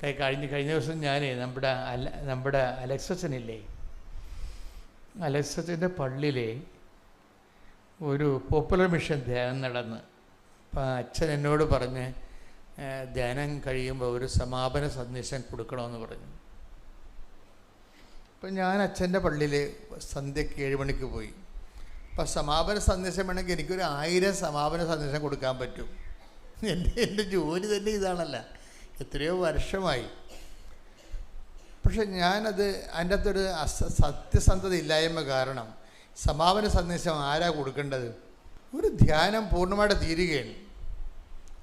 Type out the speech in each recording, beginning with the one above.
കഴിഞ്ഞ ദിവസം ഞാൻ നമ്മുടെ അലക്സച്ചനില്ലേ, അലക്സച്ചൻ്റെ പള്ളിയിൽ ഒരു പോപ്പുലർ മിഷൻ ധ്യാനം നടന്ന്. അപ്പം അച്ഛൻ എന്നോട് പറഞ്ഞ് ധ്യാനം കഴിയുമ്പോൾ ഒരു സമാപന സന്ദേശം കൊടുക്കണമെന്ന് പറഞ്ഞു. അപ്പം ഞാൻ അച്ഛൻ്റെ പള്ളിയിൽ സന്ധ്യയ്ക്ക് 7 മണിക്ക് പോയി. അപ്പം സമാപന സന്ദേശം വേണമെങ്കിൽ എനിക്കൊരു 1000 സമാപന സന്ദേശം കൊടുക്കാൻ പറ്റും. എൻ്റെ ജോലി തന്നെ ഇതാണല്ല, എത്രയോ വർഷമായി. പക്ഷെ ഞാനത് അതിൻ്റെ അകത്തൊരു സത്യസന്ധത ഇല്ലായ്മ കാരണം സമാപന സന്ദേശം ആരാ കൊടുക്കേണ്ടത്? ഒരു ധ്യാനം പൂർണ്ണമായിട്ട് തീരുകയാണ്.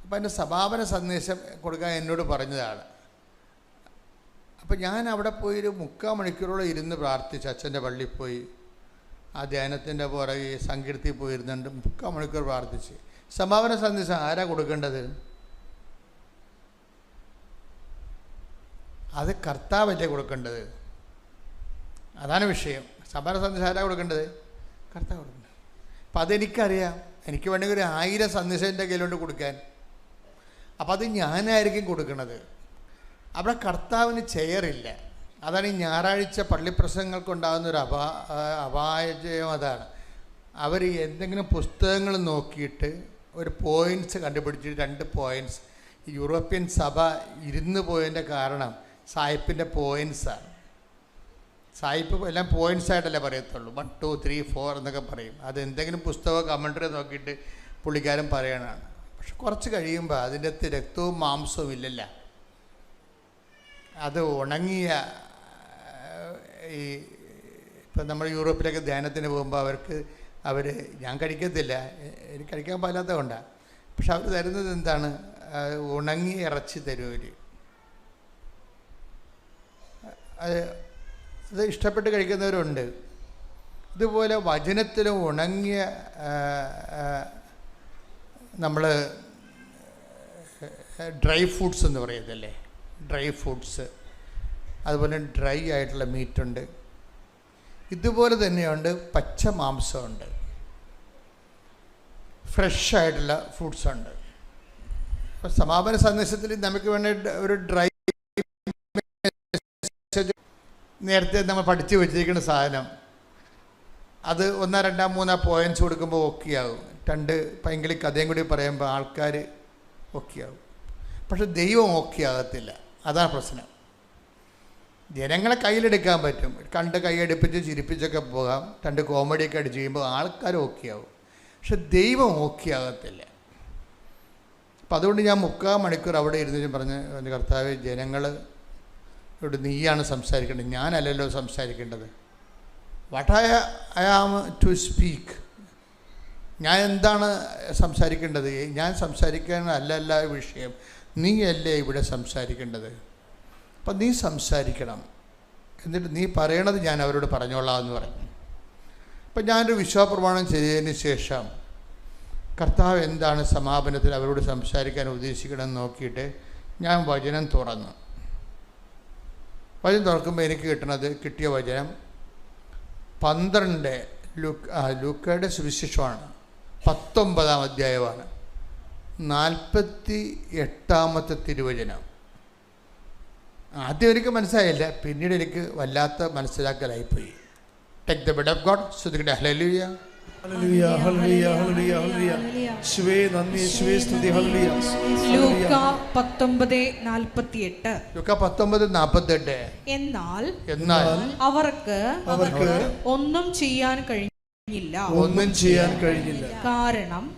അപ്പം അതിൻ്റെ സമാപന സന്ദേശം കൊടുക്കാൻ എന്നോട് പറഞ്ഞതാണ്. അപ്പം ഞാൻ അവിടെ പോയി ഒരു 3/4 മണിക്കൂറോളം ഇരുന്ന് പ്രാർത്ഥിച്ച്, അച്ഛൻ്റെ പള്ളിയിൽ പോയി ആ ധ്യാനത്തിൻ്റെ പുറകെ സങ്കീർത്തി പോയിരുന്നുണ്ട്. 3/4 മണിക്കൂർ പ്രാർത്ഥിച്ച് സമാപന സന്ദേശം ആരാ കൊടുക്കേണ്ടത്? അത് കർത്താവല്ലേ കൊടുക്കേണ്ടത്? അതാണ് വിഷയം. സമാപന സന്ദേശം ആരാ കൊടുക്കേണ്ടത്? കർത്താവ് കൊടുക്കേണ്ടത്. അപ്പം അതെനിക്കറിയാം. എനിക്ക് വേണമെങ്കിൽ ഒരു 1000 സന്ദേശം എൻ്റെ കയ്യിലോട്ട് കൊടുക്കാൻ. അപ്പം അത് ഞാനായിരിക്കും കൊടുക്കുന്നത്. അവിടെ കർത്താവിന് ചെയറില്ല. അതാണ് ഈ ഞായറാഴ്ച പള്ളിപ്രസംഗങ്ങൾക്കുണ്ടാകുന്ന ഒരു അപായം. അതാണ് അവർ എന്തെങ്കിലും പുസ്തകങ്ങൾ നോക്കിയിട്ട് ഒരു പോയിൻറ്റ്സ് കണ്ടുപിടിച്ചിട്ട് 2 പോയിൻറ്റ്സ്. യൂറോപ്യൻ സഭ ഇരുന്ന് പോയതിൻ്റെ കാരണം സായിപ്പിൻ്റെ പോയിൻറ്റ്സാണ്. സായിപ്പ് എല്ലാം പോയിൻറ്റ്സായിട്ടല്ലേ പറയത്തുള്ളൂ. 1 2 3 4 എന്നൊക്കെ പറയും. അത് എന്തെങ്കിലും പുസ്തകമോ കമൻട്രി നോക്കിയിട്ട് പുള്ളിക്കാരൻ പറയണതാണ്. പക്ഷെ കുറച്ച് കഴിയുമ്പോൾ അതിൻ്റെ അകത്ത് രക്തവും മാംസവും ഇല്ലല്ല. അത് ഉണങ്ങിയ ഈ ഇപ്പം നമ്മൾ യൂറോപ്പിലൊക്കെ ധ്യാനത്തിന് പോകുമ്പോൾ ഞാൻ കഴിക്കത്തില്ല, എനിക്ക് കഴിക്കാൻ പാടില്ലാത്തത് കൊണ്ടാണ്. പക്ഷെ അവർ തരുന്നത് എന്താണ്? ഉണങ്ങിയ ഇറച്ചി തരും. അത് ഇഷ്ടപ്പെട്ട് കഴിക്കുന്നവരുണ്ട്. ഇതുപോലെ വചനത്തിലും ഉണങ്ങിയ നമ്മൾ ഡ്രൈ ഫ്രൂട്ട്സ് എന്ന് പറയത്തില്ലേ, ഡ്രൈ ഫ്രൂട്ട്സ്, അതുപോലെ ഡ്രൈ ആയിട്ടുള്ള മീറ്റുണ്ട്. ഇതുപോലെ തന്നെയുണ്ട് പച്ച മാംസമുണ്ട്, ഫ്രഷ് ആയിട്ടുള്ള ഫ്രൂട്ട്സുണ്ട്. അപ്പോൾ സമാപന സന്ദേശത്തിൽ നമുക്ക് വേണ്ട ഒരു ഡ്രൈ നേരത്തെ നമ്മൾ പഠിച്ചു വെച്ചിരിക്കുന്ന സാധനം അത് 1 2 3 പോയിൻറ്റ്സ് കൊടുക്കുമ്പോൾ ഓക്കെയാകും. 2 പൈങ്കിളി കഥയും കൂടി പറയുമ്പോൾ ആൾക്കാർ ഓക്കെയാകും. പക്ഷെ ദൈവം ഓക്കെ ആകത്തില്ല. അതാണ് പ്രശ്നം. ജനങ്ങളെ കയ്യിലെടുക്കാൻ പറ്റും, കണ്ട് കൈയടുപ്പിച്ച് ചിരിപ്പിച്ചൊക്കെ പോകാം, 2 കോമഡിയൊക്കെ അടിച്ച് ചെയ്യുമ്പോൾ ആൾക്കാർ ഓക്കെയാവും. പക്ഷെ ദൈവം ഓക്കെ ആകത്തില്ല. അപ്പം അതുകൊണ്ട് ഞാൻ 3/4 മണിക്കൂർ അവിടെ ഇരുന്ന് പറഞ്ഞ്, എൻ്റെ കർത്താവേ, ജനങ്ങൾ ഇവിടെ നീയാണ് സംസാരിക്കേണ്ടത്, ഞാനല്ലല്ലോ സംസാരിക്കേണ്ടത്. What I am to speak, ഞാൻ എന്താണ് സംസാരിക്കേണ്ടത്? ഞാൻ സംസാരിക്കാനല്ല വിഷയം, നീയല്ലേ ഇവിടെ സംസാരിക്കേണ്ടത്. അപ്പം നീ സംസാരിക്കണം, എന്നിട്ട് നീ പറയണത് ഞാൻ അവരോട് പറഞ്ഞോളാം എന്ന് പറഞ്ഞു. അപ്പം ഞാനൊരു വിശ്വാസപ്രമാണം ചെയ്തതിന് ശേഷം കർത്താവ് എന്താണ് സമാപനത്തിൽ അവരോട് സംസാരിക്കാൻ ഉദ്ദേശിക്കണമെന്ന് നോക്കിയിട്ട് ഞാൻ വചനം തുറന്നു. വചനം തുറക്കുമ്പോൾ എനിക്ക് കിട്ടിയ വചനം 12 ലൂക്കയുടെ സുവിശേഷമാണ്, 19-ാം അധ്യായമാണ്, 48-ാമത്തെ തിരുവചനം. ആദ്യം എനിക്ക് മനസ്സിലായില്ല, പിന്നീട് എനിക്ക് വല്ലാത്ത മനസ്സിലാക്കലായിപ്പോയി. Take the bed of God. ശ്രുതിക്കട്ടെ hallelujah, hallelujah, hallelujah, hallelujah, hallelujah. യേശുവേ നന്ദി, യേശുവേ സ്തുതി. ഹല്ലേലൂയ. ലൂക്ക 19:48. ലൂക്ക 19:48. എന്നാൽ അവർക്ക് ഒന്നും ചെയ്യാൻ കഴിഞ്ഞില്ല.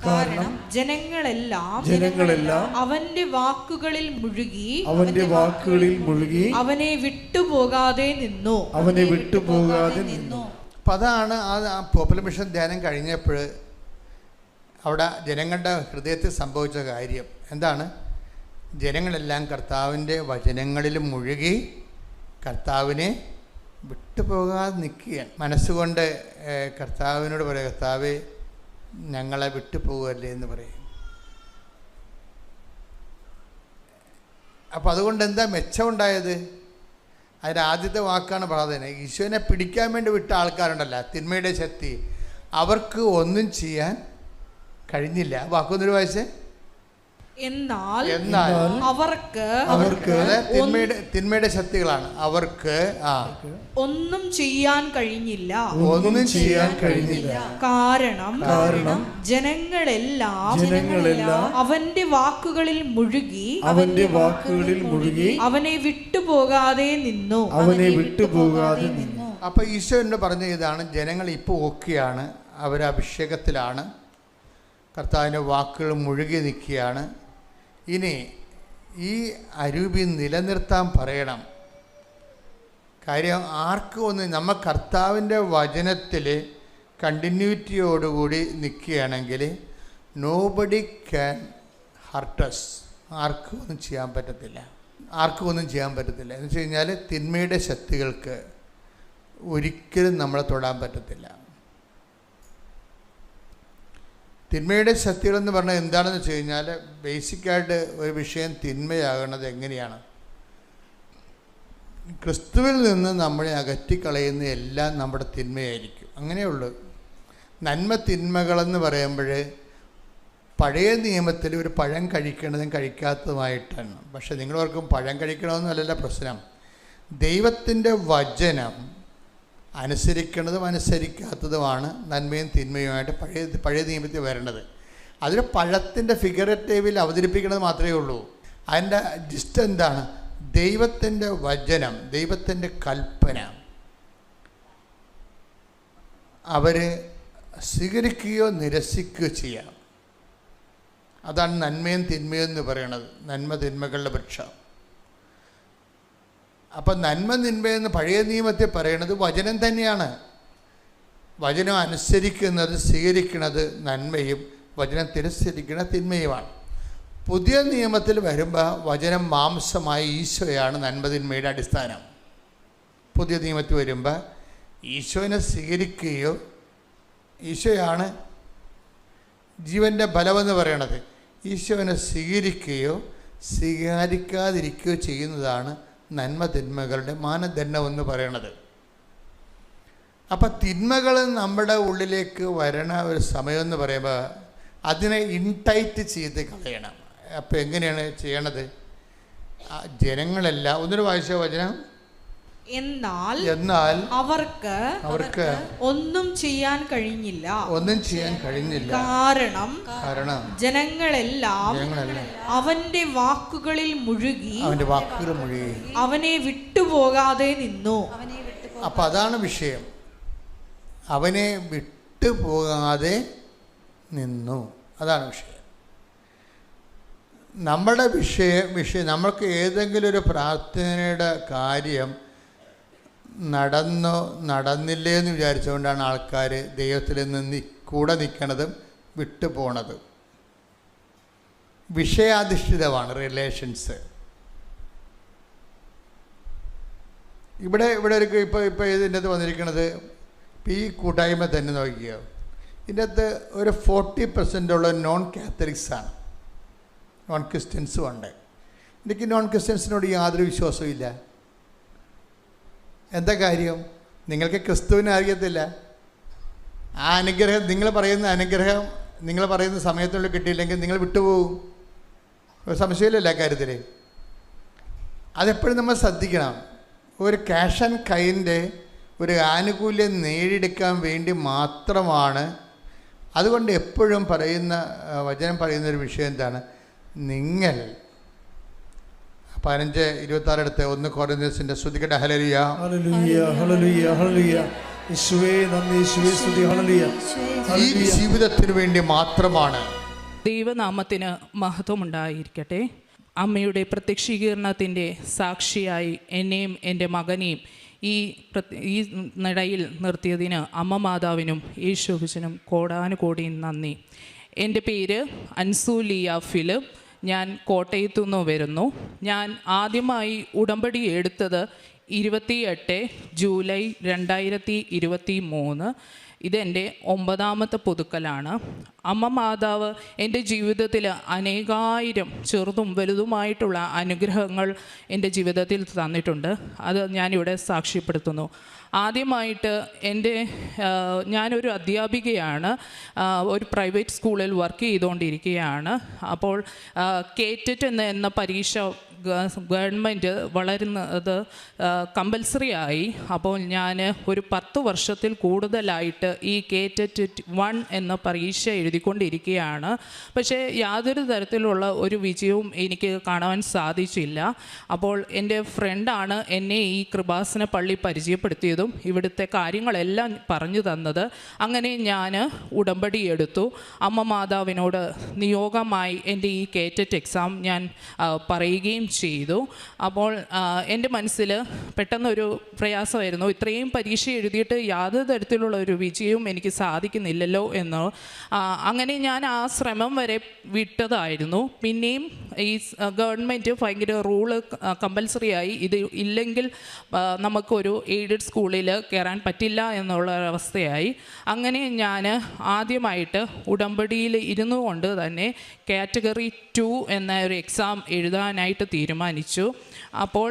കാരണം ജനങ്ങളെല്ലാം അവന്റെ വാക്കുകളിൽ മുഴുകി അവനെ വിട്ടുപോകാതെ നിന്നു. അപ്പം അതാണ് ആ പോപ്പുലർ മിഷൻ ധ്യാനം കഴിഞ്ഞപ്പോൾ അവിടെ ജനങ്ങളുടെ ഹൃദയത്തിൽ സംഭവിച്ച കാര്യം എന്താണ്? ജനങ്ങളെല്ലാം കർത്താവിൻ്റെ വചനങ്ങളിൽ മുഴുകി കർത്താവിനെ വിട്ടുപോകാതെ നിൽക്കുകയാണ്. മനസ്സുകൊണ്ട് കർത്താവിനോട് പറയുക, കർത്താവേ, ഞങ്ങളെ വിട്ടുപോകല്ലേ എന്ന് പറയും. അപ്പോൾ അതുകൊണ്ട് എന്താ മെച്ചമുണ്ടായത്? അതിൻ്റെ ആദ്യത്തെ വാക്കാണ് പ്രാധാന്യം. ഈശോനെ പിടിക്കാൻ വേണ്ടി വിട്ട ആൾക്കാരുണ്ടല്ലോ, തിന്മയുടെ ശക്തി, അവർക്ക് ഒന്നും ചെയ്യാൻ കഴിഞ്ഞില്ല. വാക്കൊന്നൊരു വായിച്ചേ. എന്നാൽ അവർക്ക് തിന്മയുടെ ശക്തികളാണ്. അവർക്ക് ഒന്നും ചെയ്യാൻ കഴിഞ്ഞില്ല. കാരണം ജനങ്ങളെല്ലാം അവന്റെ വാക്കുകളിൽ മുഴുകി അവനെ വിട്ടുപോകാതെ നിന്നു. അപ്പൊ ഈശോ എന്ന് പറഞ്ഞ ഇതാണ്, ജനങ്ങൾ ഇപ്പോൾ ഓക്കെയാണ്, അവർ അഭിഷേകത്തിലാണ്, കർത്താവിൻ്റെ വാക്കുകൾ മുഴുകി നിൽക്കുകയാണ്. ഇനി ഈ അരൂപി നിലനിർത്താൻ പറയണം. കാര്യം ആർക്കും ഒന്ന് നമ്മൾ കർത്താവിൻ്റെ വചനത്തിൽ കണ്ടിന്യൂറ്റിയോടുകൂടി നിൽക്കുകയാണെങ്കിൽ നോബഡി ക്യാൻ ഹർട്ടസ്. ആർക്കും ഒന്നും ചെയ്യാൻ പറ്റത്തില്ല. എന്ന് വെച്ച് കഴിഞ്ഞാൽ തിന്മയുടെ ശക്തികൾക്ക് ഒരിക്കലും നമ്മളെ തൊടാൻ പറ്റത്തില്ല. തിന്മയുടെ ശക്തികളെന്ന് പറഞ്ഞാൽ എന്താണെന്ന് വെച്ച് കഴിഞ്ഞാൽ ബേസിക്കായിട്ട് ഒരു വിഷയം തിന്മയാകുന്നത് എങ്ങനെയാണ്? ക്രിസ്തുവിൽ നിന്ന് നമ്മളെ അകറ്റിക്കളയുന്ന എല്ലാം നമ്മുടെ തിന്മയായിരിക്കും. അങ്ങനെയുള്ളൂ. നന്മ തിന്മകളെന്ന് പറയുമ്പോൾ പഴയ നിയമത്തിൽ ഒരു പഴം കഴിക്കേണ്ടതും കഴിക്കാത്തതുമായിട്ടാണ്. പക്ഷെ നിങ്ങളോർക്കും പഴം കഴിക്കണമെന്നല്ല പ്രശ്നം. ദൈവത്തിൻ്റെ വചനം അനുസരിക്കുന്നതും അനുസരിക്കാത്തതുമാണ് നന്മയും തിന്മയുമായിട്ട് പഴയ നിയമത്തിൽ വരേണ്ടത്. അതിൽ പഴത്തിൻ്റെ ഫിഗറേറ്റീവിൽ അവതരിപ്പിക്കുന്നത് മാത്രമേ ഉള്ളൂ. അതിൻ്റെ ജിസ്റ്റ് എന്താണ്? ദൈവത്തിൻ്റെ വചനം, ദൈവത്തിൻ്റെ കൽപ്പന അവർ സ്വീകരിക്കുകയോ നിരസിക്കുകയോ ചെയ്യാം. അതാണ് നന്മയും തിന്മയും എന്ന് പറയുന്നത്, നന്മ തിന്മകളുടെ വൃക്ഷം. അപ്പം നന്മ തിന്മയെന്ന് പഴയ നിയമത്തിൽ പറയണത് വചനം തന്നെയാണ്. വചനം അനുസരിക്കുന്നത്, സ്വീകരിക്കുന്നത് നന്മയും വചനം തിരസ്കരിക്കുന്ന തിന്മയുമാണ്. പുതിയ നിയമത്തിൽ വരുമ്പോൾ വചനം മാംസമായ ഈശോയാണ് നന്മ തിന്മയുടെ അടിസ്ഥാനം. പുതിയ നിയമത്തിൽ വരുമ്പോൾ ഈശോനെ സ്വീകരിക്കുകയോ, ഈശോയാണ് ജീവൻ്റെ ബലമെന്ന് പറയണത്, ഈശോനെ സ്വീകരിക്കുകയോ സ്വീകരിക്കാതിരിക്കുകയോ ചെയ്യുന്നതാണ് നന്മ തിന്മകളുടെ മാനദണ്ഡമെന്ന് പറയണത്. അപ്പം തിന്മകൾ നമ്മുടെ ഉള്ളിലേക്ക് വരണ ഒരു സമയമെന്ന് പറയുമ്പോൾ അതിനെ ഇൻടൈറ്റ് ചെയ്ത് കളയണം. അപ്പം എങ്ങനെയാണ് ചെയ്യണത്? ജനങ്ങളെല്ലാം ഒന്നൊരു വായിച്ച വചനം, എന്നാൽ അവർക്ക് ഒന്നും ചെയ്യാൻ കഴിഞ്ഞില്ല. കാരണം ജനങ്ങളെല്ലാം അവന്റെ വാക്കുകളിൽ മുഴുകി അവനെ വിട്ടുപോകാതെ നിന്നു. അപ്പൊ അതാണ് വിഷയം. അവനെ വിട്ടുപോകാതെ നിന്നു, അതാണ് വിഷയം. നമ്മുടെ വിഷയം നമ്മൾക്ക് ഏതെങ്കിലും ഒരു പ്രാർത്ഥനയുടെ കാര്യം നടന്നില്ലേ എന്ന് വിചാരിച്ചുകൊണ്ടാണ് ആൾക്കാർ ദൈവത്തിൽ നിന്ന് കൂടെ നിൽക്കണതും വിട്ടുപോണതും. വിഷയാധിഷ്ഠിതമാണ് റിലേഷൻസ്. ഇവിടെ ഇപ്പോൾ ഇതിൻ്റെ അകത്ത് വന്നിരിക്കുന്നത്, ഇപ്പോൾ ഈ കൂട്ടായ്മ തന്നെ നോക്കിയോ, ഇതിൻ്റെ അകത്ത് ഒരു 40% ഉള്ള നോൺ കാത്തലിക്സാണ്, നോൺ ക്രിസ്ത്യൻസും ഉണ്ട്. എനിക്ക് നോൺ ക്രിസ്ത്യൻസിനോട് യാതൊരു വിശ്വാസവും ഇല്ല. എന്താ കാര്യം? നിങ്ങൾക്ക് ക്രിസ്തുവിനെ അറിയത്തില്ല. ആ അനുഗ്രഹം, നിങ്ങൾ പറയുന്ന അനുഗ്രഹം നിങ്ങൾ പറയുന്ന സമയത്തുള്ളിൽ കിട്ടിയില്ലെങ്കിൽ നിങ്ങൾ വിട്ടുപോകും. ഒരു സംശയമില്ലല്ലോ കാര്യത്തിൽ. അതെപ്പോഴും നമ്മൾ ശ്രദ്ധിക്കണം. ഒരു ക്യാഷ് ആൻഡ് കൈൻ്റെ ഒരു ആനുകൂല്യം നേടിയെടുക്കാൻ വേണ്ടി മാത്രമാണ്. അതുകൊണ്ട് എപ്പോഴും വചനം പറയുന്നൊരു വിഷയം എന്താണ്? നിങ്ങൾ 15:26 എടുത്ത് 1 കൊരിന്ത്യസിന്റെ സ്തുതിക്കട്ടെ. Hallelujah, hallelujah, hallelujah, hallelujah. യേശുവേ നന്ദി, യേശുവേ സ്തുതി, ഹല്ലേലൂയ. ഈ ജീവിതത്തിന് വേണ്ടി മാത്രമാണ്. ദൈവനാമത്തിന് മഹത്വമുണ്ടായിരിക്കട്ടെ. അമ്മയുടെ പ്രത്യക്ഷീകരണത്തിൻ്റെ സാക്ഷിയായി എന്നെയും എൻ്റെ മകനെയും ഈ നടയിൽ നിർത്തിയതിന് അമ്മ മാതാവിനും യേശുവിനും കോടാനുകോടി നന്ദി. എൻ്റെ പേര് അൻസൂലിയ ഫിലിപ്പ്. ഞാൻ കോട്ടയത്തുനിന്ന് വരുന്നു. ഞാൻ ആദ്യമായി ഉടമ്പടി എടുത്തത് 28 ജൂലൈ 2023. ഇതെൻ്റെ 9ാമത്തെ പുതുക്കലാണ്. അമ്മ മാതാവ് എൻ്റെ ജീവിതത്തിൽ അനേകായിരം ചെറുതും വലുതുമായിട്ടുള്ള അനുഗ്രഹങ്ങൾ എൻ്റെ ജീവിതത്തിൽ തന്നിട്ടുണ്ട്. അത് ഞാനിവിടെ സാക്ഷ്യപ്പെടുത്തുന്നു. ആദ്യമായിട്ട് ഞാനൊരു അധ്യാപികയാണ്, ഒരു പ്രൈവറ്റ് സ്കൂളിൽ വർക്ക് ചെയ്തുകൊണ്ടിരിക്കുകയാണ്. അപ്പോൾ കേറ്ററ്റ് എന്ന പരീക്ഷ ഗവൺമെൻറ് വളരുന്നത് കമ്പൽസറി ആയി. അപ്പോൾ ഞാൻ ഒരു 10 വർഷത്തിൽ കൂടുതലായിട്ട് ഈ കേറ്ററ്റ് 1 എന്ന പരീക്ഷ എഴുതിക്കൊണ്ടിരിക്കുകയാണ്. പക്ഷേ യാതൊരു തരത്തിലുള്ള ഒരു വിജയവും എനിക്ക് കാണാൻ സാധിച്ചില്ല. അപ്പോൾ എൻ്റെ ഫ്രണ്ടാണ് എന്നെ ഈ കൃപാസന പള്ളി പരിചയപ്പെടുത്തിയതും ഇവിടുത്തെ കാര്യങ്ങളെല്ലാം പറഞ്ഞു തന്നത്. അങ്ങനെ ഞാൻ ഉടമ്പടി എടുത്തു. അമ്മ മാതാവിനോട് നിയോഗമായി എൻ്റെ ഈ കേറ്ററ്റ് എക്സാം ഞാൻ പറയുകയും ചെയ്തു. അപ്പോൾ എൻ്റെ മനസ്സിൽ പെട്ടെന്നൊരു പ്രയാസമായിരുന്നു, ഇത്രയും പരീക്ഷ എഴുതിയിട്ട് യാതൊരു തരത്തിലുള്ള ഒരു വിജയവും എനിക്ക് സാധിക്കുന്നില്ലല്ലോ എന്ന്. അങ്ങനെ ഞാൻ ആ ശ്രമം വരെ വിട്ടതായിരുന്നു. പിന്നെയും ഈ ഗവൺമെൻറ് ഭയങ്കര റൂള് കമ്പൽസറി ആയി, ഇത് ഇല്ലെങ്കിൽ നമുക്കൊരു എയ്ഡഡ് സ്കൂളിൽ കയറാൻ പറ്റില്ല എന്നുള്ള അവസ്ഥയായി. അങ്ങനെ ഞാൻ ആദ്യമായിട്ട് ഉടമ്പടിയിൽ ഇരുന്നു കൊണ്ട് തന്നെ കാറ്റഗറി 2 എന്ന ഒരു എക്സാം എഴുതാനായിട്ട് തീരുമാനിച്ചു. അപ്പോൾ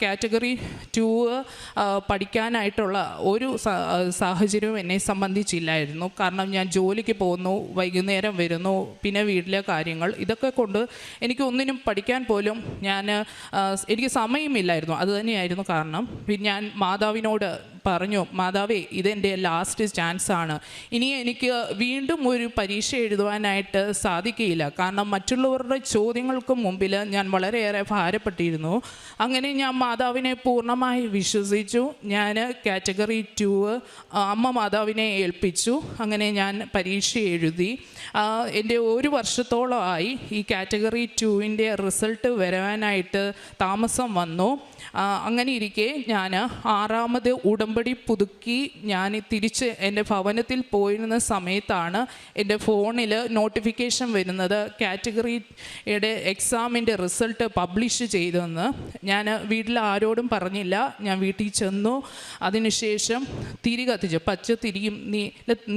കാറ്റഗറി 2 പഠിക്കാനായിട്ടുള്ള ഒരു സാഹചര്യവും എന്നെ സംബന്ധിച്ചില്ലായിരുന്നു. കാരണം ഞാൻ ജോലിക്ക് പോകുന്നു, വൈകുന്നേരം വരുന്നു, പിന്നെ വീട്ടിലെ കാര്യങ്ങൾ, ഇതൊക്കെ കൊണ്ട് എനിക്ക് ഒന്നിനും പഠിക്കാൻ പോലും എനിക്ക് സമയമില്ലായിരുന്നു. അതുതന്നെയായിരുന്നു കാരണം. പിന്നെ ഞാൻ മാതാവിനോട് പറഞ്ഞു, മാതാവേ, ഇതെൻ്റെ ലാസ്റ്റ് ചാൻസാണ്, ഇനി എനിക്ക് വീണ്ടും ഒരു പരീക്ഷ എഴുതുവാനായിട്ട് സാധിക്കുകയില്ല. കാരണം മറ്റുള്ളവരുടെ ചോദ്യങ്ങൾക്ക് മുമ്പിൽ ഞാൻ വളരെയേറെ ഭാരപ്പെട്ടിരുന്നു. അങ്ങനെ ഞാൻ മാതാവിനെ പൂർണ്ണമായി വിശ്വസിച്ചു. ഞാൻ കാറ്റഗറി 2 അമ്മ മാതാവിനെ ഏൽപ്പിച്ചു. അങ്ങനെ ഞാൻ പരീക്ഷ എഴുതി. എൻ്റെ 1 വർഷത്തോളമായി ഈ കാറ്റഗറി 2ൻ്റെ റിസൾട്ട് വരാനായിട്ട് താമസം വന്നു. അങ്ങനെ ഇരിക്കെ ഞാൻ 6ാമത് ഉടമ്പടി പുതുക്കി ഞാൻ തിരിച്ച് എൻ്റെ ഭവനത്തിൽ പോയിരുന്ന സമയത്താണ് എൻ്റെ ഫോണിൽ നോട്ടിഫിക്കേഷൻ വരുന്നത്, കാറ്റഗറിയുടെ എക്സാമിൻ്റെ റിസൾട്ട് പബ്ലിഷ് ചെയ്തെന്ന്. ഞാൻ വീട്ടിൽ ആരോടും പറഞ്ഞില്ല. ഞാൻ വീട്ടിൽ ചെന്നു. അതിനുശേഷം തിരി കത്തിച്ചു, പച്ചത്തിരിയും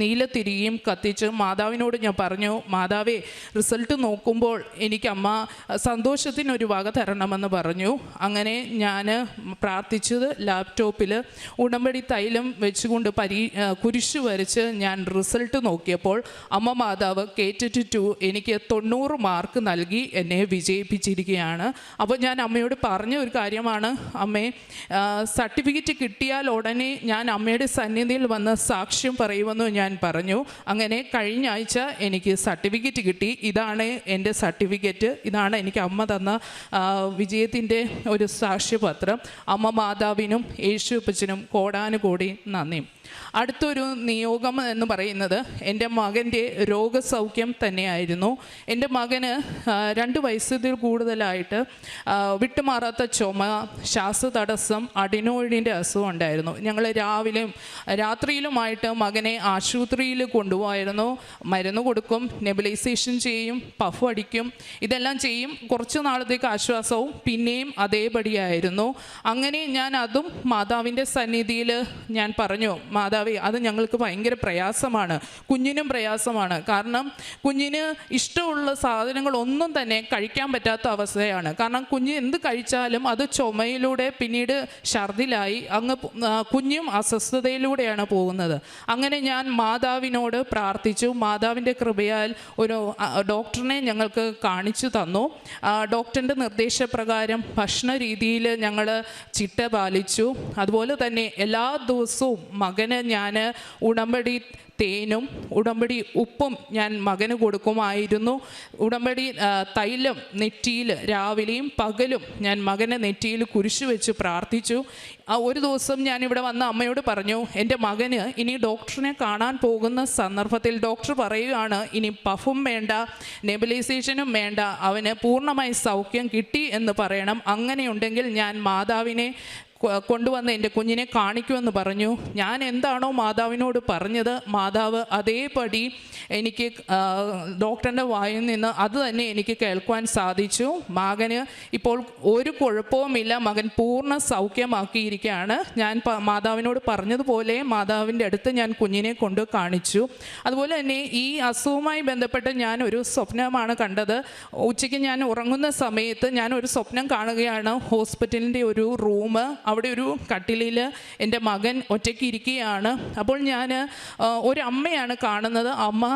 നീലത്തിരിയും കത്തിച്ച് മാതാവിനോട് ഞാൻ പറഞ്ഞു, മാതാവേ, റിസൾട്ട് നോക്കുമ്പോൾ എനിക്ക് അമ്മ സന്തോഷത്തിനൊരു വക തരണമെന്ന് പറഞ്ഞു. അങ്ങനെ ഞാൻ പ്രാർത്ഥിച്ചത് ലാപ്ടോപ്പിൽ ഉടമ്പടി തൈലം വെച്ചുകൊണ്ട് കുരിശ് വരച്ച് ഞാൻ റിസൾട്ട് നോക്കിയപ്പോൾ അമ്മ മാതാവ് കേറ്ററ്റ് 2 എനിക്ക് 90 മാർക്ക് നൽകി എന്നെ വിജയിപ്പിച്ചിരിക്കുകയാണ്. അപ്പോൾ ഞാൻ അമ്മയോട് പറഞ്ഞ ഒരു കാര്യമാണ്, അമ്മേ, സർട്ടിഫിക്കറ്റ് കിട്ടിയാൽ ഉടനെ ഞാൻ അമ്മയുടെ സന്നിധിയിൽ വന്ന് സാക്ഷ്യം പറയുമെന്ന് ഞാൻ പറഞ്ഞു. അങ്ങനെ കഴിഞ്ഞ ആഴ്ച എനിക്ക് സർട്ടിഫിക്കറ്റ് കിട്ടി. ഇതാണ് എൻ്റെ സർട്ടിഫിക്കറ്റ്. ഇതാണ് എനിക്ക് അമ്മ തന്ന വിജയത്തിൻ്റെ ഒരു സാക്ഷ്യപത്രം. അമ്മ മാതാവിനും യേശുപ്പച്ചനും കോടാനുകോടി നന്ദി. അടുത്തൊരു നിയോഗം എന്ന് പറയുന്നത് എൻ്റെ മകൻ്റെ രോഗസൗഖ്യം തന്നെയായിരുന്നു. എൻ്റെ മകന് 2 വയസ്സിൽ കൂടുതലായിട്ട് വിട്ടുമാറാത്ത ചുമ, ശ്വാസതടസ്സം, അഡിനോയിഡിൻ്റെ അസുഖം ഉണ്ടായിരുന്നു. ഞങ്ങൾ രാത്രിയിലുമായിട്ട് മകനെ ആശുപത്രിയിൽ കൊണ്ടുപോയിരുന്നു. മരുന്ന് കൊടുക്കും, നെബുലൈസേഷൻ ചെയ്യും, പഫ് അടിക്കും, ഇതെല്ലാം ചെയ്യും. കുറച്ച് നാളത്തേക്ക് ആശ്വാസവും പിന്നെയും അതേപടിയായിരുന്നു. അങ്ങനെ ഞാൻ അതും മാതാവിൻ്റെ സന്നിധിയിൽ ഞാൻ പറഞ്ഞു, മാതാവേ, അത് ഞങ്ങൾക്ക് ഭയങ്കര പ്രയാസമാണ്, കുഞ്ഞിനും പ്രയാസമാണ്. കാരണം കുഞ്ഞിന് ഇഷ്ടമുള്ള സാധനങ്ങളൊന്നും തന്നെ കഴിക്കാൻ പറ്റാത്ത അവസ്ഥയാണ്. കാരണം കുഞ്ഞ് എന്ത് കഴിച്ചാലും അത് ചുമയിലൂടെ പിന്നീട് ഛർദിലായി കുഞ്ഞും അസ്വസ്ഥതയിലൂടെയാണ് പോകുന്നത്. അങ്ങനെ ഞാൻ മാതാവിനോട് പ്രാർത്ഥിച്ചു. മാതാവിൻ്റെ കൃപയാൽ ഒരു ഡോക്ടറിനെ ഞങ്ങൾക്ക് കാണിച്ചു തന്നു. ഡോക്ടറിൻ്റെ നിർദ്ദേശപ്രകാരം ഭക്ഷണ രീതിയിൽ ഞങ്ങൾ ചിട്ട പാലിച്ചു. അതുപോലെ തന്നെ എല്ലാ ദിവസവും മകന് ഞാൻ ഉടമ്പടി തേനും ഉടമ്പടി ഉപ്പും ഞാൻ മകന് കൊടുക്കുമായിരുന്നു. ഉടമ്പടി തൈലം നെറ്റിയിൽ രാവിലെയും പകലും ഞാൻ മകനെ നെറ്റിയിൽ കുരിശ് വെച്ച് പ്രാർത്ഥിച്ചു. ഒരു ദിവസം ഞാനിവിടെ വന്ന അമ്മയോട് പറഞ്ഞു, എൻ്റെ മകന് ഇനി ഡോക്ടറിനെ കാണാൻ പോകുന്ന സന്ദർഭത്തിൽ ഡോക്ടർ പറയുകയാണ്, ഇനി പഫും വേണ്ട, നെബുലൈസേഷനും വേണ്ട, അവന് പൂർണ്ണമായി സൗഖ്യം കിട്ടി എന്ന് പറയണം. അങ്ങനെയുണ്ടെങ്കിൽ ഞാൻ മാതാവിനെ കൊണ്ടുവന്ന് എൻ്റെ കുഞ്ഞിനെ കാണിക്കുമെന്ന് പറഞ്ഞു. ഞാൻ എന്താണോ മാതാവിനോട് പറഞ്ഞത്, മാതാവ് അതേപടി എനിക്ക് ഡോക്ടറിൻ്റെ വായിൽ നിന്ന് അത് തന്നെ എനിക്ക് കേൾക്കുവാൻ സാധിച്ചു. മകന് ഇപ്പോൾ ഒരു കുഴപ്പവുമില്ല, മകൻ പൂർണ്ണ സൗഖ്യമാക്കിയിരിക്കുകയാണ്. ഞാൻ മാതാവിനോട് പറഞ്ഞതുപോലെ മാതാവിൻ്റെ അടുത്ത് ഞാൻ കുഞ്ഞിനെ കൊണ്ട് കാണിച്ചു. അതുപോലെ തന്നെ ഈ അസുഖവുമായി ബന്ധപ്പെട്ട് ഞാൻ ഒരു സ്വപ്നമാണ് കണ്ടത്. ഉച്ചയ്ക്ക് ഞാൻ ഉറങ്ങുന്ന സമയത്ത് ഞാൻ ഒരു സ്വപ്നം കാണുകയാണ്. ഹോസ്പിറ്റലിൻ്റെ ഒരു റൂം, അവിടെ ഒരു കട്ടിലിൽ എൻ്റെ മകൻ ഒറ്റയ്ക്ക് ഇരിക്കുകയാണ്. അപ്പോൾ ഞാൻ ഒരു അമ്മയാണ് കാണുന്നത്. അമ്മ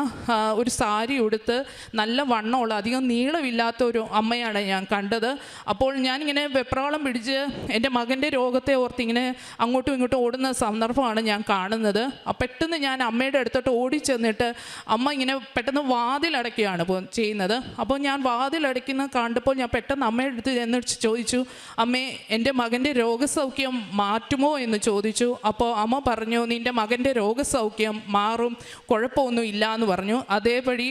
ഒരു സാരി ഉടുത്ത് നല്ല വണ്ണമുള്ള, അധികം നീളമില്ലാത്ത ഒരു അമ്മയാണ് ഞാൻ കണ്ടത്. അപ്പോൾ ഞാനിങ്ങനെ വെപ്രാളം പിടിച്ച് എൻ്റെ മകൻ്റെ രോഗത്തെ ഓർത്ത് ഇങ്ങനെ അങ്ങോട്ടും ഇങ്ങോട്ടും ഓടുന്ന സന്ദർഭമാണ് ഞാൻ കാണുന്നത്. പെട്ടെന്ന് ഞാൻ അമ്മയുടെ അടുത്തോട്ട് ഓടിച്ചെന്നിട്ട് അമ്മ ഇങ്ങനെ പെട്ടെന്ന് വാതിലടയ്ക്കുകയാണ് ചെയ്യുന്നത്. അപ്പോൾ ഞാൻ വാതിലടയ്ക്കുന്ന കണ്ടപ്പോൾ ഞാൻ പെട്ടെന്ന് അമ്മയുടെ അടുത്ത് ചെന്ന് ചോദിച്ചു, അമ്മേ എൻ്റെ മകൻ്റെ രോഗസൗഖ്യം മാറ്റുമോ എന്ന് ചോദിച്ചു. അപ്പോൾ അമ്മ പറഞ്ഞു, നിൻ്റെ മകൻ്റെ രോഗസൗഖ്യം മാറും, കുഴപ്പമൊന്നും ഇല്ല എന്ന് പറഞ്ഞു. അതേപടി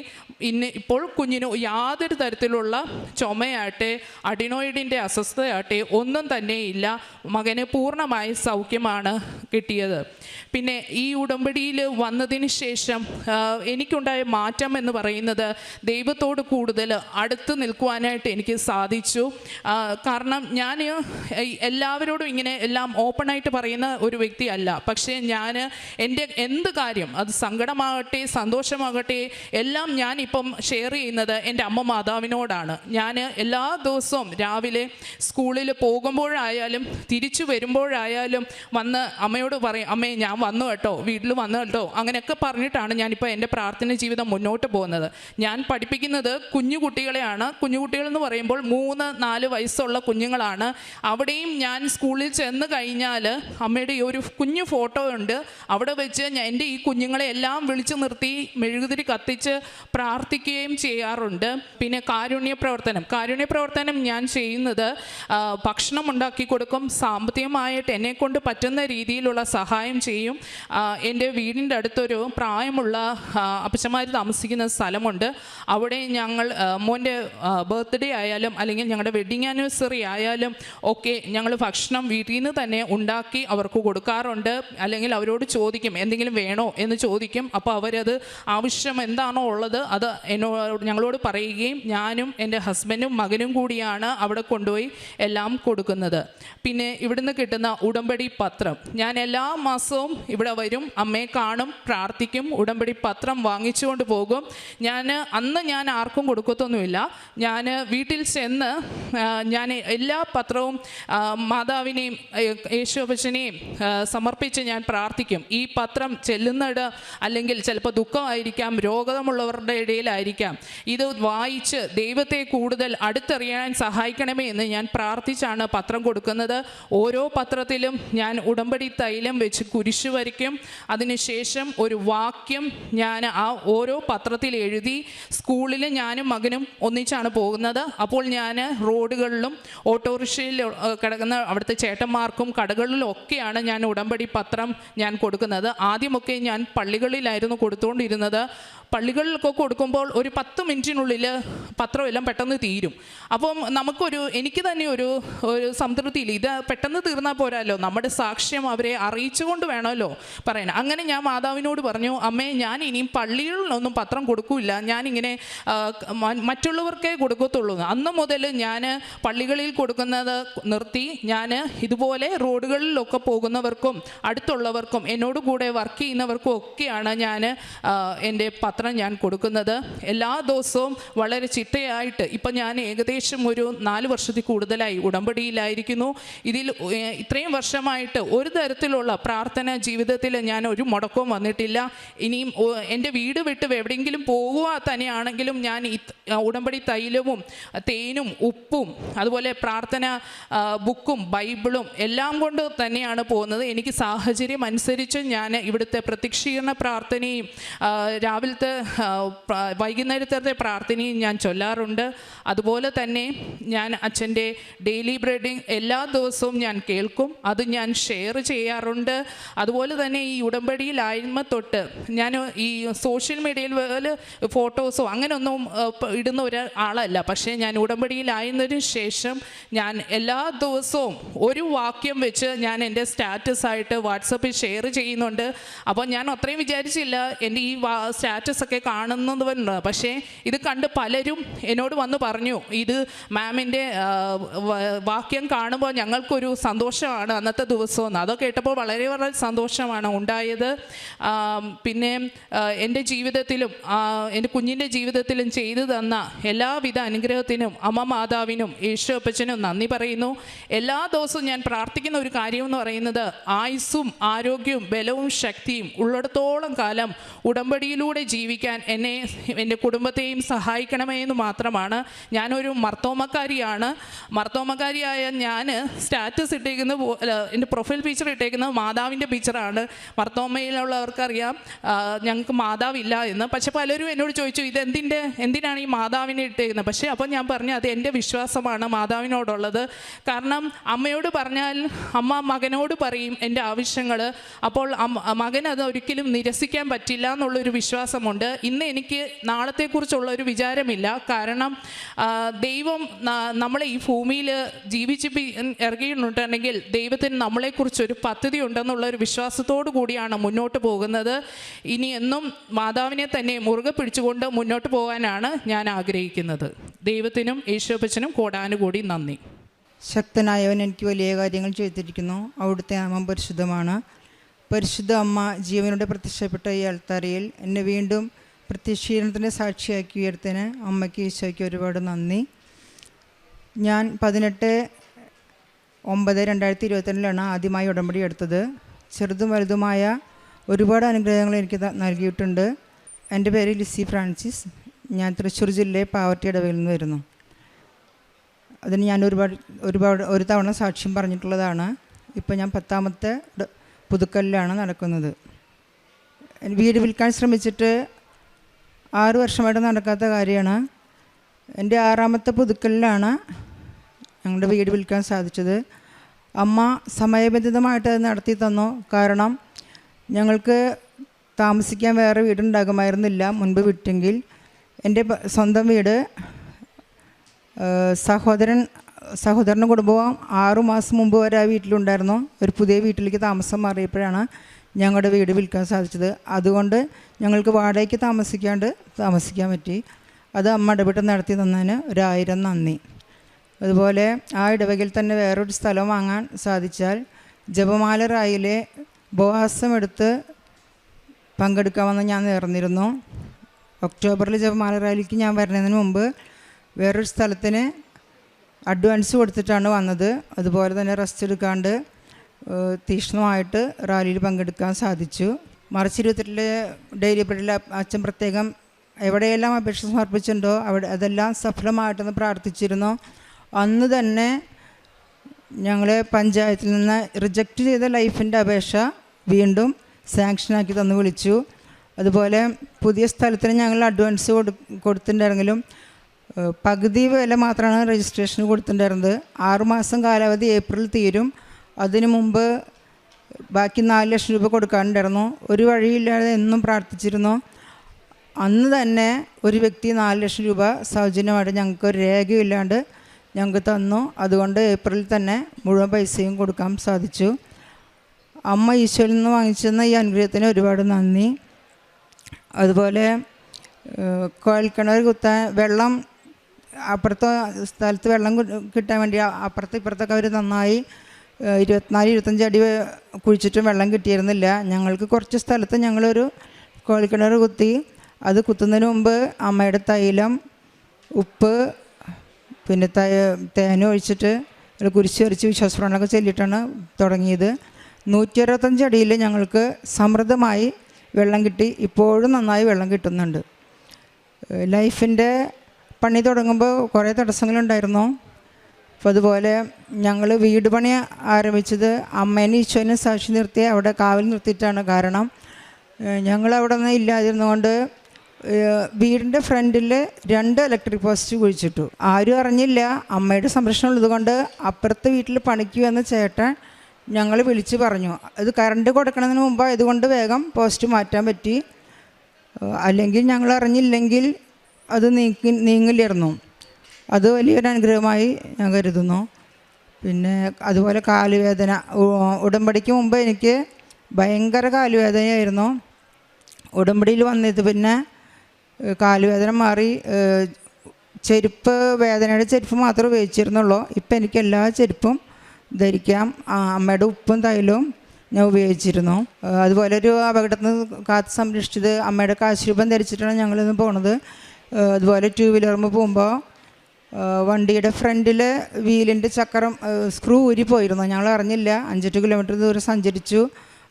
ഇപ്പോൾ കുഞ്ഞിന് യാതൊരു തരത്തിലുള്ള ചുമയാട്ടെ അഡിനോയിഡിൻ്റെ അസ്വസ്ഥതയാട്ടെ ഒന്നും തന്നെ ഇല്ല. മകന് പൂർണ്ണമായ സൗഖ്യമാണ് കിട്ടിയത്. പിന്നെ ഈ ഉടമ്പടിയിൽ വന്നതിന് ശേഷം എനിക്കുണ്ടായ മാറ്റം എന്ന് പറയുന്നത് ദൈവത്തോട് കൂടുതൽ അടുത്ത് നിൽക്കുവാനായിട്ട് എനിക്ക് സാധിച്ചു. കാരണം ഞാൻ എല്ലാവരോടും ഇങ്ങനെ എല്ലാം ഓപ്പണായിട്ട് പറയുന്ന ഒരു വ്യക്തിയല്ല. പക്ഷേ ഞാൻ എൻ്റെ എന്ത് കാര്യം, അത് സങ്കടമാകട്ടെ സന്തോഷമാകട്ടെ, എല്ലാം ഞാനിപ്പം ഷെയർ ചെയ്യുന്നത് എൻ്റെ അമ്മ മാതാവിനോടാണ്. ഞാൻ എല്ലാ ദിവസവും രാവിലെ സ്കൂളിൽ പോകുമ്പോഴായാലും തിരിച്ചു വരുമ്പോഴായാലും വന്ന് അമ്മയോട് പറയും, അമ്മേ ഞാൻ വന്നു കേട്ടോ, വീട്ടിൽ വന്നു കേട്ടോ, അങ്ങനെയൊക്കെ പറഞ്ഞിട്ടാണ് ഞാനിപ്പോൾ എൻ്റെ പ്രാർത്ഥന ജീവിതം മുന്നോട്ട് പോകുന്നത്. ഞാൻ പഠിപ്പിക്കുന്നത് കുഞ്ഞു കുട്ടികളെയാണ്. കുഞ്ഞുകുട്ടികളെന്ന് പറയുമ്പോൾ 3-4 വയസ്സുള്ള കുഞ്ഞുങ്ങളാണ്. അവിടെയും ഞാൻ സ്കൂളിൽ ചെന്ന് കഴിഞ്ഞാൽ അമ്മയുടെ ഈ ഒരു കുഞ്ഞു ഫോട്ടോ ഉണ്ട്, അവിടെ വെച്ച് എൻ്റെ ഈ കുഞ്ഞുങ്ങളെ എല്ലാം വിളിച്ചു നിർത്തി മെഴുകുതിരി കത്തിച്ച് പ്രാർത്ഥിക്കുകയും ചെയ്യാറുണ്ട്. പിന്നെ കാരുണ്യ പ്രവർത്തനം ഞാൻ ചെയ്യുന്നത് ഭക്ഷണം ഉണ്ടാക്കി കൊടുക്കും, സാമ്പത്തികമായിട്ട് എന്നെക്കൊണ്ട് പറ്റുന്ന രീതിയിലുള്ള സഹായം ചെയ്യും. എൻ്റെ വീടിൻ്റെ അടുത്തൊരു പ്രായമുള്ള അപ്പച്ചന്മാർ താമസിക്കുന്ന സ്ഥലമുണ്ട്. അവിടെ ഞങ്ങൾ മോൻ്റെ ബർത്ത്ഡേ ആയാലും അല്ലെങ്കിൽ ഞങ്ങളുടെ വെഡ്ഡിങ് ആനിവേഴ്സറി ആയാലും ഒക്കെ ഞങ്ങൾ ഭക്ഷണം വീട്ടിൽ നിന്ന് തന്നെ ഉണ്ടാക്കി അവർക്ക് കൊടുക്കാറുണ്ട്. അല്ലെങ്കിൽ അവരോട് ചോദിക്കും എന്തെങ്കിലും വേണോ എന്ന് ചോദിക്കും. അപ്പോൾ അവരത് ആവശ്യം എന്താണോ ഉള്ളത് അത് ഞങ്ങളോട് പറയുകയും ഞാനും എൻ്റെ ഹസ്ബൻഡും മകനും കൂടിയാണ് അവിടെ കൊണ്ടുപോയി എല്ലാം കൊടുക്കുന്നത്. പിന്നെ ഇവിടുന്ന് കിട്ടുന്ന ഉടമ്പടി പത്രം, ഞാൻ എല്ലാ മാസവും ഇവിടെ വരും, അമ്മയെ കാണും, പ്രാർത്ഥിക്കും, ഉടമ്പടി പത്രം വാങ്ങിച്ചുകൊണ്ട് പോകും. അന്ന് ഞാൻ ആർക്കും കൊടുക്കത്തൊന്നുമില്ല. ഞാൻ വീട്ടിൽ ചെന്ന് ഞാൻ എല്ലാ പത്രവും മാതാവിനെയും യേശുവച്ചനെയും സമർപ്പിച്ച് ഞാൻ പ്രാർത്ഥിക്കും. ഈ പത്രം ചെല്ലുന്നിട അല്ലെങ്കിൽ ചിലപ്പോൾ ദുഃഖമായിരിക്കാം, രോഗമുള്ളവരുടെ ഇടയിലായിരിക്കാം, ഇത് വായിച്ച് ദൈവത്തെ കൂടുതൽ അടുത്തറിയാൻ സഹായിക്കണമേ എന്ന് ഞാൻ പ്രാർത്ഥിച്ചാണ് പത്രം കൊടുക്കുന്നത്. ഓരോ പത്രത്തിലും ഞാൻ ഉടമ്പടി തൈലം വെച്ച് കുരിശ് വരയ്ക്കും. അതിനുശേഷം ഒരു വാക്യം ഞാൻ ആ ഓരോ പത്രത്തിൽ എഴുതി സ്കൂളിൽ ഞാനും മകനും ഒന്നിച്ചാണ് പോകുന്നത്. അപ്പോൾ ഞാൻ റോഡുകളിലും ഓട്ടോറിക്ഷയിൽ കിടക്കുന്ന അവിടുത്തെ ചേട്ടന്മാർക്കും കടകളിലും ഒക്കെയാണ് ഞാൻ ഉടമ്പടി പത്രം ഞാൻ കൊടുക്കുന്നത്. ആദ്യമൊക്കെ ഞാൻ പള്ളികളിലായിരുന്നു കൊടുത്തുകൊണ്ടിരുന്നത്. പള്ളികളിലൊക്കെ കൊടുക്കുമ്പോൾ ഒരു 10 മിനിറ്റിനുള്ളിൽ പത്രമെല്ലാം പെട്ടെന്ന് തീരും. അപ്പം എനിക്ക് തന്നെ ഒരു സംതൃപ്തിയില്ല, ഇത് പെട്ടെന്ന് തീർന്നാൽ പോരാല്ലോ, നമ്മുടെ സാക്ഷ്യം അവരെ അറിയിച്ചുകൊണ്ട് വേണമല്ലോ പറയാൻ. അങ്ങനെ ഞാൻ മാതാവിനോട് പറഞ്ഞു, അമ്മേ ഞാൻ ഇനിയും പള്ളികളിലൊന്നും പത്രം കൊടുക്കില്ല, ഞാനിങ്ങനെ മറ്റുള്ളവർക്കേ കൊടുക്കത്തുള്ളൂ. അന്ന് മുതൽ ഞാൻ പള്ളികളിൽ കൊടുക്കുന്നത് നിർത്തി. ഞാൻ ഇതുപോലെ റോഡുകളിലൊക്കെ പോകുന്നവർക്കും അടുത്തുള്ളവർക്കും എന്നോട് കൂടെ വർക്ക് ചെയ്യുന്നവർക്കും ഒക്കെയാണ് ഞാൻ എൻ്റെ പത്രം ഞാൻ കൊടുക്കുന്നത്. എല്ലാ ദിവസവും വളരെ ചിട്ടയായിട്ട് ഇപ്പം ഞാൻ ഏകദേശം ഒരു 4 വർഷത്തിൽ കൂടുതലായി ഉടമ്പടിയിലായിരിക്കുന്നു. ഇതിൽ ഇത്രയും വർഷമായിട്ട് ഒരു തരത്തിലുള്ള പ്രാർത്ഥന ജീവിതത്തിൽ ഞാൻ ഒരു മുടക്കവും വന്നിട്ടില്ല. ഇനിയും എൻ്റെ വീട് വിട്ട് എവിടെയെങ്കിലും പോകുക തന്നെയാണെങ്കിലും ഞാൻ ഉടമ്പടി തൈലവും തേനും ഉപ്പും അതുപോലെ പ്രാർത്ഥന ബുക്കും ബൈബിളും എല്ലാം കൊണ്ട് തന്നെയാണ് പോകുന്നത്. എനിക്ക് സാഹചര്യം അനുസരിച്ച് ഞാൻ ഇവിടുത്തെ പ്രത്യക്ഷീകരണ പ്രാർത്ഥനയും രാവിലത്തെ വൈകുന്നേരത്തെ പ്രാർത്ഥനയും ഞാൻ ചൊല്ലാറുണ്ട്. അതുപോലെ തന്നെ ഞാൻ അച്ഛൻ്റെ ഡെയിലി ബ്രെഡിങ് എല്ലാ ദിവസവും ഞാൻ കേൾക്കും, അത് ഞാൻ ഷെയർ ചെയ്യാറുണ്ട്. അതുപോലെ തന്നെ ഈ ഉടമ്പടിയിലായ്മ തൊട്ട് ഞാൻ ഈ സോഷ്യൽ മീഡിയയിൽ ഫോട്ടോസോ അങ്ങനെയൊന്നും ഇടുന്ന ഒരാളല്ല. പക്ഷേ ഞാൻ ഉടമ്പടിയിലായതിനു ശേഷം ഞാൻ എല്ലാ ദിവസവും ഒരു വാക്യം വെച്ച് ഞാൻ എൻ്റെ സ്റ്റാറ്റസായിട്ട് വാട്സപ്പിൽ ഷെയർ ചെയ്യുന്നുണ്ട്. അപ്പോൾ ഞാൻ അത്രയും വിചാരിച്ചില്ല എൻ്റെ ഈ സ്റ്റാറ്റസൊക്കെ കാണുന്നതുണ്ട്. പക്ഷേ ഇത് കണ്ട് പലരും എന്നോട് വന്ന് പറഞ്ഞു, ഇത് മാമിൻ്റെ വാക്യം കാണുമ്പോൾ ഞങ്ങൾക്കൊരു സന്തോഷമാണ് അന്നത്തെ ദിവസമെന്ന്. അതൊക്കെ കേട്ടപ്പോൾ വളരെ വളരെ സന്തോഷമാണ് ഉണ്ടായത്. പിന്നെ എൻ്റെ ജീവിതത്തിലും എൻ്റെ കുഞ്ഞിൻ്റെ ജീവിതത്തിലും ചെയ്തു തന്ന എല്ലാവിധ അനുഗ്രഹത്തിനും അമ്മ മാതാവിനും യേശു അപ്പച്ചനും നന്ദി പറയുന്നു. എല്ലാ ദിവസവും ഞാൻ പ്രാർത്ഥിക്കുന്ന ഒരു കാര്യമെന്ന് പറയുന്നത് ആയുസ്സും ആരോഗ്യവും ബലവും ശക്തിയും ഉള്ളിടത്തോളം കാലം ഉടമ്പടിയിലൂടെ ജീവിക്കാൻ എന്നെ എൻ്റെ കുടുംബത്തെയും സഹായിക്കണമേ എന്ന് മാത്രമാണ്. ഞാനൊരു മർത്തോമക്കാരിയാണ്. മർത്തോമക്കാരിയായ ഞാൻ സ്റ്റാറ്റസ് ഇട്ടേക്കുന്നത് എൻ്റെ പ്രൊഫൈൽ പിക്ചർ ഇട്ടേക്കുന്നത് മാതാവിൻ്റെ പിക്ചറാണ്. മർത്തോമയിലുള്ളവർക്കറിയാം ഞങ്ങൾക്ക് മാതാവില്ല എന്ന്. പക്ഷെ പലരും എന്നോട് ചോദിച്ചു എന്തിനാണ് ഈ മാതാവിനെ ഇട്ടേക്കുന്നത്. പക്ഷേ അപ്പോൾ ഞാൻ പറഞ്ഞു അത് എൻ്റെ വിശ്വാസമാണ് മാതാവിനോടുള്ളത്. കാരണം അമ്മയോട് പറഞ്ഞാൽ അമ്മ മകനോട് പറയും എൻ്റെ ആവശ്യങ്ങൾ. അപ്പോൾ മകൻ അത് ഒരിക്കലും നിരസിക്കാൻ പറ്റില്ല എന്നുള്ളൊരു വിശ്വാസമുണ്ട്. ഇന്ന് എനിക്ക് നാളത്തെക്കുറിച്ചുള്ളൊരു വിചാരമില്ല. കാരണം ദൈവം നമ്മളെ ഈ ഭൂമിയിൽ ജീവിച്ച് ഇറങ്ങിയിട്ടുണ്ടെങ്കിൽ ദൈവത്തിന് നമ്മളെക്കുറിച്ചൊരു പദ്ധതി ഉണ്ടെന്നുള്ളൊരു വിശ്വാസത്തോടു കൂടിയാണ് മുന്നോട്ട് പോകുന്നത്. ഇനി എന്നും മാതാവിനെ തന്നെ മുറുകെ പിടിച്ചുകൊണ്ട് മുന്നോട്ട് പോകാനാണ് ഞാൻ ആഗ്രഹിക്കുന്നത്. ദൈവത്തിനും യേശുപ്പച്ചനും കോടാനുകൂടി നന്ദി. ശക്തനായവൻ എനിക്ക് വലിയ കാര്യങ്ങൾ ചെയ്തിരിക്കുന്നു. അവിടുത്തെ നാമം പരിശുദ്ധമാണ്. പരിശുദ്ധ അമ്മ ജീവനോടെ പ്രത്യക്ഷപ്പെട്ട ഈ അൾത്താരയിൽ എന്നെ വീണ്ടും പ്രത്യക്ഷീകരണത്തിൻ്റെ സാക്ഷിയാക്കി ഉയർത്തിന് അമ്മയ്ക്ക് ഈശോയ്ക്ക് ഒരുപാട് നന്ദി. ഞാൻ 18/9/2022 ആദ്യമായി ഉടമ്പടി എടുത്തത്. ചെറുതും വലുതുമായ ഒരുപാട് അനുഗ്രഹങ്ങൾ എനിക്ക് നൽകിയിട്ടുണ്ട്. എൻ്റെ പേര് ലിസി ഫ്രാൻസിസ്. ഞാൻ തൃശ്ശൂർ ജില്ലയിലെ പാവട്ടി ഇടവയിൽ നിന്ന് വരുന്നു. അതിന് ഞാൻ ഒരു തവണ സാക്ഷ്യം പറഞ്ഞിട്ടുള്ളതാണ്. ഇപ്പോൾ ഞാൻ 10ാമത്തെ പുതുക്കലിലാണ് നടക്കുന്നത്. വീട് വിൽക്കാൻ ശ്രമിച്ചിട്ട് 6 വർഷമായിട്ട് നടക്കാത്ത കാര്യമാണ്. എൻ്റെ 6ാമത്തെ പുതുക്കലിലാണ് ഞങ്ങളുടെ വീട് വിൽക്കാൻ സാധിച്ചത്. അമ്മ സമയബന്ധിതമായിട്ട് അത് നടത്തി തന്നു. കാരണം ഞങ്ങൾക്ക് താമസിക്കാൻ വേറെ വീടുണ്ടാകുമായിരുന്നില്ല മുൻപ് വിട്ടെങ്കിൽ. എൻ്റെ സ്വന്തം വീട് സഹോദരൻ്റെ കുടുംബവും 6 മാസം മുമ്പ് വരെ ആ വീട്ടിലുണ്ടായിരുന്നു. ഒരു പുതിയ വീട്ടിലേക്ക് താമസം മാറിയപ്പോഴാണ് ഞങ്ങളുടെ വീട് വിൽക്കാൻ സാധിച്ചത്. അതുകൊണ്ട് ഞങ്ങൾക്ക് വാടകയ്ക്ക് താമസിക്കാൻ പറ്റി. അത് അമ്മ ഇടപെട്ട് നടത്തി തന്നതിന് 1000 നന്ദി. അതുപോലെ ആ ഇടവകയിൽ തന്നെ വേറൊരു സ്ഥലം വാങ്ങാൻ സാധിച്ചാൽ ജപമാല റായിലെ ഉപവാസം എടുത്ത് പങ്കെടുക്കാമെന്ന് ഞാൻ നേർന്നിരുന്നു. ഒക്ടോബറിൽ ജപമാല റാലിക്ക് ഞാൻ വരുന്നതിന് മുമ്പ് വേറൊരു സ്ഥലത്തിന് അഡ്വാൻസ് കൊടുത്തിട്ടാണ് വന്നത്. അതുപോലെ തന്നെ റെസ്റ്റ് എടുക്കാണ്ട് തീക്ഷ്ണമായിട്ട് റാലിയിൽ പങ്കെടുക്കാൻ സാധിച്ചു. മാർച്ച് 28 ഡെയിലി ബ്രെഡിൽ അച്ഛൻ പ്രത്യേകം എവിടെയെല്ലാം അപേക്ഷ സമർപ്പിച്ചിട്ടുണ്ടോ അതെല്ലാം സഫലമായിട്ടെന്ന് പ്രാർത്ഥിച്ചിരുന്നു. അന്ന് തന്നെ ഞങ്ങൾ പഞ്ചായത്തിൽ നിന്ന് റിജക്റ്റ് ചെയ്ത ലൈഫിൻ്റെ അപേക്ഷ വീണ്ടും സാങ്ഷനാക്കി തന്ന് വിളിച്ചു. അതുപോലെ പുതിയ സ്ഥലത്തിന് ഞങ്ങൾ അഡ്വാൻസ് കൊടുത്തിട്ടുണ്ടെങ്കിലും പകുതി വില മാത്രമാണ് രജിസ്ട്രേഷന് കൊടുത്തിട്ടുണ്ടായിരുന്നത്. 6 മാസം കാലാവധി ഏപ്രിൽ തീരും. അതിനു മുമ്പ് ബാക്കി 4 ലക്ഷം രൂപ കൊടുക്കാനുണ്ടായിരുന്നു. ഒരു വഴിയില്ലാതെ എന്നും പ്രാർത്ഥിച്ചിരുന്നു. അന്ന് തന്നെ ഒരു വ്യക്തി 4 ലക്ഷം രൂപ സൗജന്യമായിട്ട് ഞങ്ങൾക്ക് ഒരു രേഖയില്ലാണ്ട് ഞങ്ങൾക്ക് തന്നു. അതുകൊണ്ട് ഏപ്രിലിൽ തന്നെ മുഴുവൻ പൈസയും കൊടുക്കാൻ സാധിച്ചു. അമ്മ ഈശോയിൽ നിന്ന് വാങ്ങിച്ചെന്ന ഈ അനുഗ്രഹത്തിന് ഒരുപാട് നന്ദി. അതുപോലെ കുഴൽക്കിണർ കുത്താൻ വെള്ളം അപ്പുറത്തെ സ്ഥലത്ത് വെള്ളം കിട്ടാൻ വേണ്ടി അപ്പുറത്ത് ഇപ്പുറത്തൊക്കെ അവർ നന്നായി 24-25 അടി കുഴിച്ചിട്ടും വെള്ളം കിട്ടിയിരുന്നില്ല. ഞങ്ങൾക്ക് കുറച്ച് സ്ഥലത്ത് ഞങ്ങളൊരു കുഴൽക്കിണർ കുത്തി. അത് കുത്തുന്നതിന് മുമ്പ് അമ്മയുടെ തൈലം, ഉപ്പ്, പിന്നെ തേനും ഒഴിച്ചിട്ട് കുരിശ് വരച്ച് വിശ്വാസപ്രമാണമൊക്കെ ചൊല്ലിയിട്ടാണ് തുടങ്ങിയത്. 165 അടിയിൽ ഞങ്ങൾക്ക് സമൃദ്ധമായി വെള്ളം കിട്ടി. ഇപ്പോഴും നന്നായി വെള്ളം കിട്ടുന്നുണ്ട്. ലൈഫിൻ്റെ പണി തുടങ്ങുമ്പോൾ കുറേ തടസ്സങ്ങളുണ്ടായിരുന്നു. അപ്പോൾ അതുപോലെ ഞങ്ങൾ വീട് പണി ആരംഭിച്ചത് അമ്മേനെ ഈശോനെ സാക്ഷി നിർത്തി അവിടെ കാവൽ നിർത്തിയിട്ടാണ്. കാരണം ഞങ്ങളവിടെ ഒന്നും ഇല്ലാതിരുന്നുകൊണ്ട് വീടിൻ്റെ ഫ്രണ്ടിൽ 2 ഇലക്ട്രിക് പോസ്റ്റ് കുഴിച്ചിട്ടു. ആരും അറിഞ്ഞില്ല. അമ്മയുടെ സംരക്ഷണം ഉള്ളതുകൊണ്ട് അപ്പുറത്തെ വീട്ടിൽ പണിക്ക് വന്ന ചേട്ടൻ ഞങ്ങൾ വിളിച്ച് പറഞ്ഞു. അത് കറണ്ട് കൊടുക്കണതിന് മുമ്പ് ഇതുകൊണ്ട് വേഗം പോസ്റ്റ് മാറ്റാൻ പറ്റി. അല്ലെങ്കിൽ ഞങ്ങൾ അറിഞ്ഞില്ലെങ്കിൽ അത് നീങ്ങില്ലായിരുന്നു. അത് വലിയൊരു അനുഗ്രഹമായി ഞാൻ കരുതുന്നു. പിന്നെ അതുപോലെ കാലുവേദന. ഉടമ്പടിക്ക് മുമ്പ് എനിക്ക് ഭയങ്കര കാലുവേദനയായിരുന്നു. ഉടമ്പടിയിൽ വന്നത് പിന്നെ കാലുവേദന മാറി. ചെരുപ്പ്, വേദനയുടെ ചെരുപ്പ് മാത്രമേ ഉപയോഗിച്ചിരുന്നുള്ളൂ. ഇപ്പം എനിക്ക് എല്ലാ ചെരുപ്പും ധരിക്കാം. അമ്മയുടെ ഉപ്പും തൈലവും ഞാൻ ഉപയോഗിച്ചിരുന്നു. അതുപോലെ ഒരു അപകടത്തിൽ നിന്ന് കാത്ത് സംരക്ഷിച്ചത് അമ്മയുടെ കാശുരൂപം ധരിച്ചിട്ടാണ് ഞങ്ങളിന്ന് പോണത്. അതുപോലെ 2 വീലറിൽ പോകുമ്പോൾ വണ്ടിയുടെ ഫ്രണ്ടിൽ വീലിൻ്റെ ചക്രം സ്ക്രൂ ഊരിപ്പോയിരുന്നു. ഞങ്ങൾ അറിഞ്ഞില്ല. 5-8 കിലോമീറ്റർ ദൂരം സഞ്ചരിച്ചു.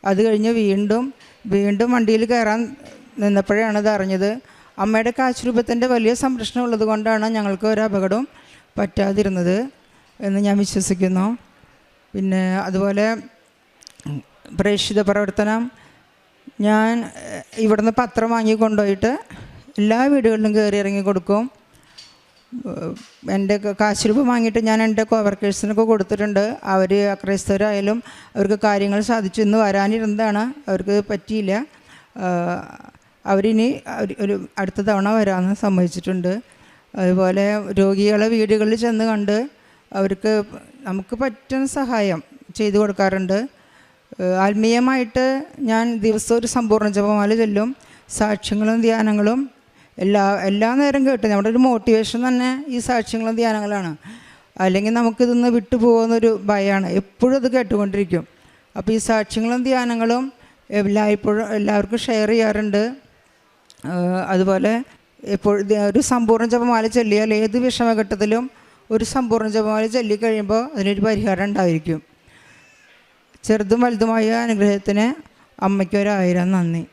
അത് കഴിഞ്ഞ് വീണ്ടും വണ്ടിയിൽ കയറാൻ നിന്നപ്പോഴാണ് ഇത് അറിഞ്ഞത്. അമ്മയുടെ കാശുരൂപത്തിൻ്റെ വലിയ സംരക്ഷണം ഉള്ളത് കൊണ്ടാണ് ഞങ്ങൾക്ക് ഒരു അപകടവും പറ്റാതിരുന്നത് എന്ന് ഞാൻ വിശ്വസിക്കുന്നു. പിന്നെ അതുപോലെ പ്രേക്ഷിത പ്രവർത്തനം, ഞാൻ ഇവിടുന്ന് പത്രം വാങ്ങി കൊണ്ടുപോയിട്ട് എല്ലാ വീടുകളിലും കയറി ഇറങ്ങി കൊടുക്കും. എൻ്റെ കാശുരൂപം വാങ്ങിയിട്ട് ഞാൻ എൻ്റെ കോവർക്കേഴ്സിനൊക്കെ കൊടുത്തിട്ടുണ്ട്. അവർ ക്രൈസ്തവരായാലും അവർക്ക് കാര്യങ്ങൾ സാധിച്ചു. ഇന്ന് വരാനിരുന്നതാണ്, അവർക്ക് പറ്റിയില്ല. അവരിനി ഒരു അടുത്ത തവണ വരാമെന്ന് സമ്മതിച്ചിട്ടുണ്ട്. അതുപോലെ രോഗികളെ വീടുകളിൽ ചെന്ന് കണ്ട് അവർക്ക് നമുക്ക് പറ്റുന്ന സഹായം ചെയ്തു കൊടുക്കാറുണ്ട്. ആത്മീയമായിട്ട് ഞാൻ ദിവസവും ഒരു സമ്പൂർണ്ണ ജപമാല ചൊല്ലും. സാക്ഷ്യങ്ങളും ധ്യാനങ്ങളും എല്ലാ നേരം കേട്ട് നമ്മുടെ ഒരു മോട്ടിവേഷൻ തന്നെ ഈ സാക്ഷ്യങ്ങളും ധ്യാനങ്ങളാണ്. അല്ലെങ്കിൽ നമുക്കിതൊന്ന് വിട്ടു പോകുന്നൊരു ഭയമാണ്. എപ്പോഴും അത് കേട്ടുകൊണ്ടിരിക്കും. അപ്പോൾ ഈ സാക്ഷ്യങ്ങളും ധ്യാനങ്ങളും എല്ലാവർക്കും ഷെയർ ചെയ്യാറുണ്ട്. അതുപോലെ ഒരു സമ്പൂർണ്ണ ജപമാല ചൊല്ലിയാൽ ഏത് വിഷമഘട്ടത്തിലും ഒരു സമ്പൂർണ്ണ ജപമാല ചൊല്ലിക്കഴിയുമ്പോൾ അതിനൊരു പരിഹാരം ഉണ്ടായിരിക്കും. ചെറുതും വലുതുമായ അനുഗ്രഹത്തിന് അമ്മയ്ക്ക് 1000 നന്ദി.